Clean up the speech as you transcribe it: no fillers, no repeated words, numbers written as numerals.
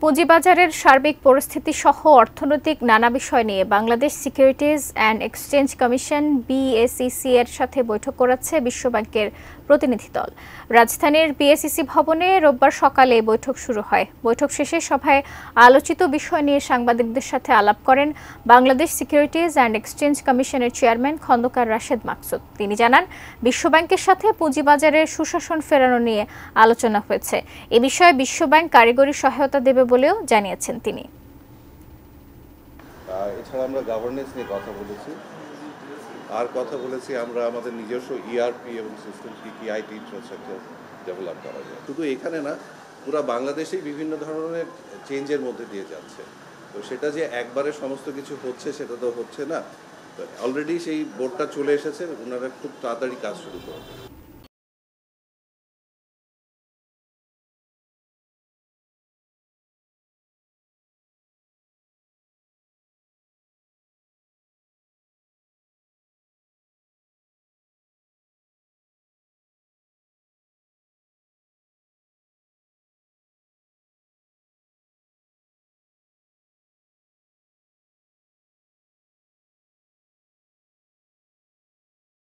পুঁজিবাজারের সার্বিক পরিস্থিতি সহ অর্থনৈতিক নানা বিষয় নিয়ে Bangladesh securities and exchange commission BSEC এর সাথে বৈঠক করেছে বিশ্বব্যাংকের প্রতিনিধি দল। রাজধানীর বিএসইসি ভবনে রোববার সকালে বৈঠক শুরু হয়। বৈঠক শেষে সভায় আলোচিত বিষয় নিয়ে সাংবাদিকদের সাথে আলাপ করেন বাংলাদেশ সিকিউরিটিজ অ্যান্ড এক্সচেঞ্জ কমিশনের চেয়ারম্যান খন্দকার রাশেদ মাকসুদ। তিনি জানান, বিশ্বব্যাংকের সাথে পুঁজিবাজারের সুশাসন ফেরানো নিয়ে আলোচনা হয়েছে। এ বিষয়ে বিশ্বব্যাংক কারিগরি সহায়তা দেবে বলেও জানিয়েছেন তিনি। এছাড়া আমরা গভর্নেন্স নিয়ে কথা বলেছি, আর কথা বলেছি আমরা আমাদের নিজস্ব ইআরপি এবং সিস্টেম কি আইটি ইনফ্রাস্ট্রাকচার ডেভেলপ করা যায়। শুধু এখানে না, পুরো বাংলাদেশেই বিভিন্ন ধরনের চেঞ্জের মধ্যে দিয়ে যাচ্ছে। তো সেটা যে একবারে সমস্ত কিছু হচ্ছে সেটা তো হচ্ছে না। অলরেডি সেই বোর্ডটা চলে এসেছে, ওনারা খুব তাড়াতাড়ি কাজ শুরু করবে।